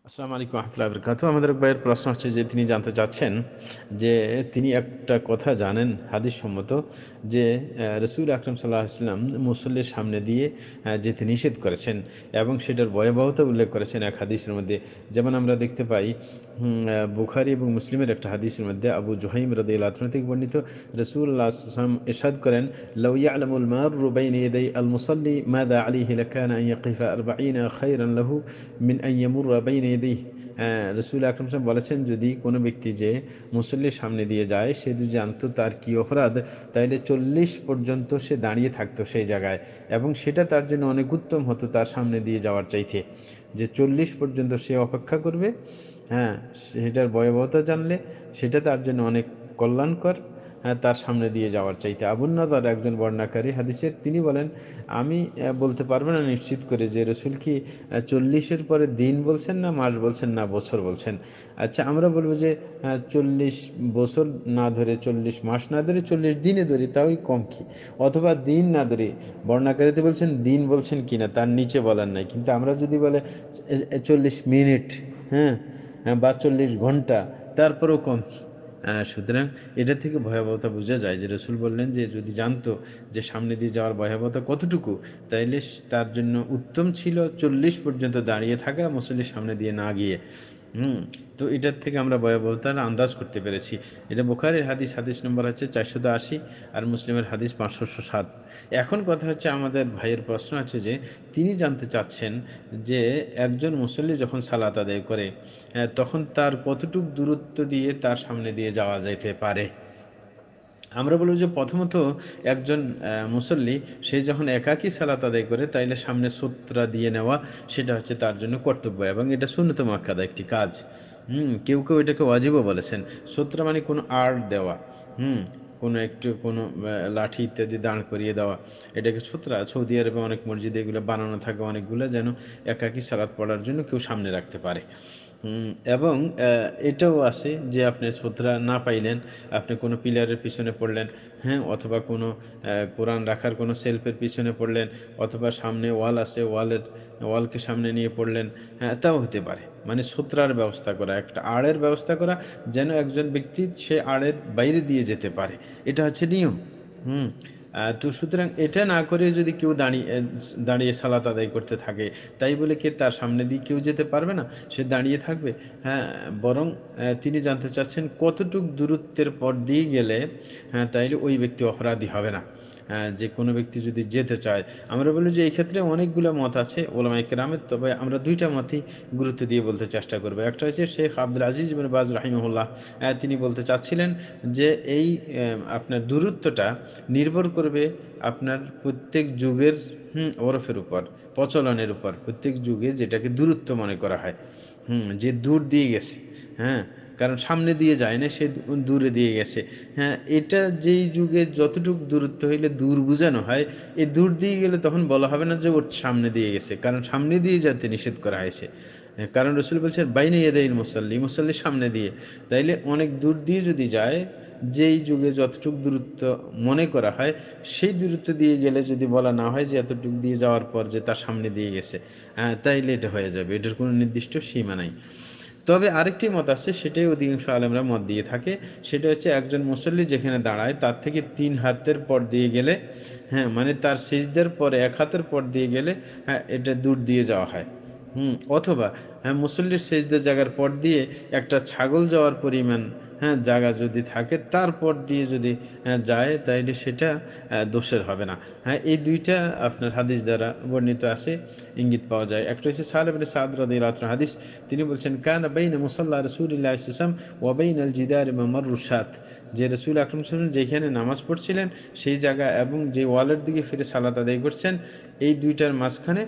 আসসালামু আলাইকুম রহমতুল্লাহ বরকাত। আমাদের এক ভাইয়ের প্রশ্ন হচ্ছে যে তিনি জানতে চাচ্ছেন যে তিনি একটা কথা জানেন হাদিস সম্মত যে রসুল আকরম সাল্লাহ আসলাম মুসল্লির সামনে দিয়ে যেতে নিষেধ করেছেন এবং সেটার ভয়াবহতা উল্লেখ করেছেন এক হাদিসের মধ্যে। যেমন আমরা দেখতে পাই বুখারী এবং মুসলিমের একটা হাদিসের মধ্যে আবু জুহাইম রাদিয়াল্লাহু আনহু থেকে বর্ণিত, রাসূলুল্লাহ সাল্লাল্লাহু আলাইহি ওয়াসাল্লাম ইরশাদ করেন, লাউ ইয়ালামুল মাররু বাইনা ইয়াদাই আল মুসাল্লি মাযা আলাইহি লাকানা আন ইয়াকিফা 40 খায়রান লাহু মিন আন ইয়ামুররা বাইনা ইয়াদাইহি। রসুল আকরম সাহেব বলেছেন, যদি কোনো ব্যক্তি যে মুসল্লির সামনে দিয়ে যায় সে যদি জানতো তার কি অপরাধ, তাইলে 40 পর্যন্ত সে দাঁড়িয়ে থাকতো সেই জায়গায়, এবং সেটা তার জন্য অনেক উত্তম হতো তার সামনে দিয়ে যাওয়ার চাইতে। যে 40 পর্যন্ত সে অপেক্ষা করবে, হ্যাঁ, সেটার ভয়াবহতা জানলে সেটা তার জন্য অনেক কল্যাণকর, হ্যাঁ, তার সামনে দিয়ে যাওয়ার চাইতে। আবুন নাদার একজন বর্ণাকারী হাদিসের, তিনি বলেন, আমি বলতে পারবো না নিশ্চিত করে যে রসুল কি 40-এর পরে দিন বলছেন না মাস বলছেন না বছর বলছেন। আচ্ছা, আমরা বলবো যে 40 বছর না ধরে, 40 মাস না ধরে, 40 দিনে ধরি, তাও কম কি, অথবা দিন না ধরে। বর্ণাকারীতে বলছেন দিন বলছেন কিনা তার নিচে বলার নাই, কিন্তু আমরা যদি বলে 40 মিনিট, হ্যাঁ, বা 40 ঘন্টা, তারপরেও কম কি। সুতরাং এটা থেকে ভয়াবহতা বোঝা যায় যে রসুল বললেন যে যদি জানতো যে সামনে দিয়ে যাওয়ার ভয়াবহতা কতটুকু, তাইলে তার জন্য উত্তম ছিল 40 পর্যন্ত দাঁড়িয়ে থাকা মুসল্লির সামনে দিয়ে না গিয়ে। তো এটার থেকে আমরা ভয়াবহতার আন্দাজ করতে পেরেছি। এটা বুখারীর হাদিস, হাদিস নম্বর হচ্ছে 480, আর মুসলিমের হাদিস 507। এখন কথা হচ্ছে, আমাদের ভাইয়ের প্রশ্ন আছে যে তিনি জানতে চাচ্ছেন যে একজন মুসল্লি যখন সালাত আদায় করে তখন তার কতটুক দূরত্ব দিয়ে তার সামনে দিয়ে যাওয়া যাইতে পারে। আমরা বলব যে প্রথমত একজন মুসল্লি সে যখন একাকী সালাত আদায় করে তাইলে সামনে সুতরা দিয়ে নেওয়া সেটা হচ্ছে তার জন্য কর্তব্য, এবং এটা সুন্নত মুআক্কাদা একটি কাজ। কেউ কেউ এটাকে ওয়াজিবও বলেছেন। সুতরা মানে কোনো আড় দেওয়া, হুম কোনো একটু কোনো লাঠি ইত্যাদি দাঁড় করিয়ে দেওয়া, এটাকে সুতরা। সৌদি আরবে অনেক মসজিদে এগুলো বানানো থাকে অনেকগুলো, যেন একাকী সালাত পড়ার জন্য কেউ সামনে রাখতে পারে। এবং এটাও আছে যে আপনি সুতরা না পাইলেন, আপনি কোনো পিলারের পিছনে পড়লেন, হ্যাঁ, অথবা কোনো কোরআন রাখার কোনো সেলফের পিছনে পড়লেন, অথবা সামনে ওয়াল আছে, ওয়ালকে সামনে নিয়ে পড়লেন, হ্যাঁ, তাও হতে পারে। মানে সুতরার ব্যবস্থা করা, একটা আড়ের ব্যবস্থা করা, যেন একজন ব্যক্তি সে আড়ের বাইরে দিয়ে যেতে পারে। এটা হচ্ছে নিয়ম। হুম তো সুতরাং এটা না করে যদি কেউ দাঁড়িয়ে সালাত আদায় করতে থাকে, তাই বলে কি তার সামনে দিয়ে কেউ যেতে পারবে না, সে দাঁড়িয়ে থাকবে? হ্যাঁ, বরং তিনি জানতে চাচ্ছেন কতটুক দূরত্বের পর দিয়ে গেলে, হ্যাঁ, তাইলে ওই ব্যক্তি অপরাধী হবে না। যে কোনো ব্যক্তি যদি যেতে চায়, আমরা বলি যে এই ক্ষেত্রে অনেকগুলো মত আছে ওলামায়ে কেরামের, তবে আমরা দুইটা মতই গুরুত্ব দিয়ে বলতে চেষ্টা করবো। একটা হচ্ছে শেখ আব্দুল আজিজ ইবনে বাজ রাহিমাহুল্লাহ, তিনি বলতে চাচ্ছিলেন যে এই আপনার দূরত্বটা নির্ভর করবে আপনার প্রত্যেক যুগের ওরফের উপর, প্রচলনের উপর। প্রত্যেক যুগে যেটাকে দূরত্ব মনে করা হয়, যে দূর দিয়ে গেছে, হ্যাঁ, কারণ সামনে দিয়ে যায় না, সে দূরে দিয়ে গেছে। হ্যাঁ, এটা যেই যুগে যতটুকু দূরত্ব হইলে দূর বোঝানো হয়, এই দূর দিয়ে গেলে তখন বলা হবে না যে ওর সামনে দিয়ে গেছে, কারণ সামনে দিয়ে যেতে নিষেধ করা হয়েছে। কারণ রসুল বলছেন বাইনা ইয়াদাইল মুসাল্লি, মুসাল্লির সামনে দিয়ে। তাইলে অনেক দূর দিয়ে যদি যায়, যেই যুগে যতটুকু দূরত্ব মনে করা হয়, সেই দূরত্ব দিয়ে গেলে যদি বলা না হয় যে এতটুকু দিয়ে যাওয়ার পর যে তার সামনে দিয়ে গেছে, তাইলে এটা হয়ে যাবে, এটার কোনো নির্দিষ্ট সীমা নাই। তবে আরেকটি মত আছে, সেটাই অধিকাংশ আলেমরা মত দিয়ে থাকে। সেটা হচ্ছে একজন মুসল্লি যেখানে দাঁড়ায় তার থেকে 3 হাতের পর দিয়ে গেলে, হ্যাঁ, মানে তার সিজদার পরে 1 হাতের পর দিয়ে গেলে, হ্যাঁ, এটা দূর দিয়ে যাওয়া হয়। অথবা হ্যাঁ, মুসল্লির সেজদার জায়গার পর দিয়ে একটা ছাগল যাওয়ার পরিমাণ, হ্যাঁ, জায়গা যদি থাকে তারপর দিয়ে যদি যায়, তাইলে সেটা দোষের হবে না। হ্যাঁ, এই দুইটা আপনার হাদিস দ্বারা বর্ণিত আছে, ইঙ্গিত পাওয়া যায়। একটা হচ্ছে সাহেব ইবনে সাদ রাদিয়াল্লাহু আনহু হাদিস, তিনি বলছেন কানা বাইনা মুসাল্লা রাসূলিল্লাহি সাল্লাল্লাহু আলাইহি ওয়াসাল্লাম ওয়া বাইনাল জিদারি মামাররুশ শাত, যে রাসূল আকরাম সাল্লাল্লাহু আলাইহি ওয়াসাল্লাম যেখানে নামাজ পড়ছিলেন সেই জায়গা এবং যে ওয়ালের দিকে ফিরে সালাত আদায় করছেন, এই দুইটার মাঝখানে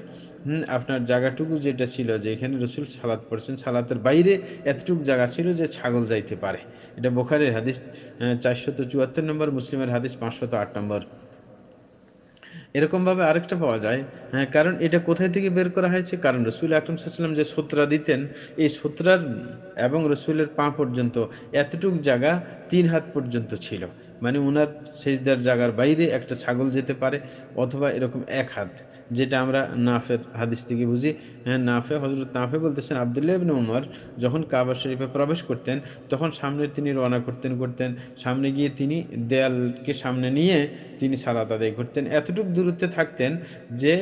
আপনার জায়গাটুকু যেটা ছিল, যে এখানে রসুল সালাত পড়ছেন, সালাতের বাইরে এতটুকু জায়গা ছিল যে ছাগল যাইতে পারে। এটা বুখারীর হাদিস 474 নম্বর, মুসলিমের হাদিস 508 নম্বর। এরকমভাবে আরেকটা পাওয়া যায়। হ্যাঁ, কারণ এটা কোথায় থেকে বের করা হয়েছে, কারণ রসুল আকরম সাল্লাম যে সুতরা দিতেন, এই সুতরার এবং রসুলের পা পর্যন্ত এতটুক জায়গা 3 হাত পর্যন্ত ছিল। মানে উনার সেজদার জায়গার বাইরে একটা ছাগল যেতে পারে, অথবা এরকম 1 হাত, যেটা আমরা নাফের হাদিস থেকে বুঝি। হ্যাঁ, হযরত নাফে বলতেছেন আব্দুল্লাহ ইবনে উমর যখন কাবা শরীফে প্রবেশ করতেন তখন সামনে তিনি রওনা করতেন, সামনে গিয়ে তিনি দেয়ালকে সামনে নিয়ে তিনি সালাত আদায় করতেন। এতটুক দূরত্বে থাকতেন যে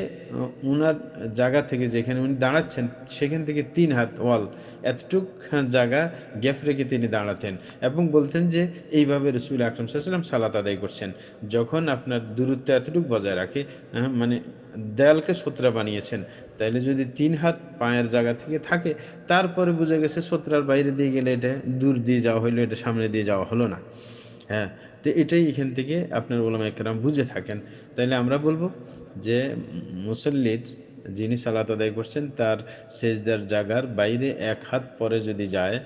উনার জায়গা থেকে যেখানে উনি দাঁড়াচ্ছেন সেখান থেকে ৩ হাত ওয়াল এতটুক জায়গা গ্যাপ রেখে তিনি দাঁড়াতেন এবং বলতেন যে এইভাবে রাসূল আকরাম সাল্লাল্লাহু আলাইহি ওয়াসাল্লাম সালাত আদায় করছেন। যখন আপনার দূরত্ব এতটুক বজায় রাখে, মানে দেয়ালকে সোতরা বানিয়েছেন, তাইলে যদি ৩ হাত পায়ের জায়গা থেকে থাকে, তারপরে বোঝা গেছে সোতরার বাইরে দিয়ে গেলে এটা দূর দিয়ে যাওয়া হইলো, এটা সামনে দিয়ে যাওয়া হলো না। হ্যাঁ, তো এটাই এখান থেকে আপনার উলামায়ে কেরাম বুঝে থাকেন। তাইলে আমরা বলব যে মুসল্লির যিনি সালাত আদায় করছেন তার সেজদার জায়গার বাইরে ১ হাত পরে যদি যায়,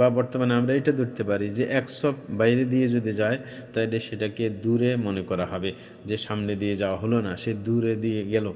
বা বর্তমানে আমরা এটা ধরতে পারি যে ১ সফ বাইরে দিয়ে যদি যায়, তাইলে সেটাকে দূরে মনে করা হবে যে সামনে দিয়ে যাওয়া হলো না, সে দূরে দিয়ে গেল।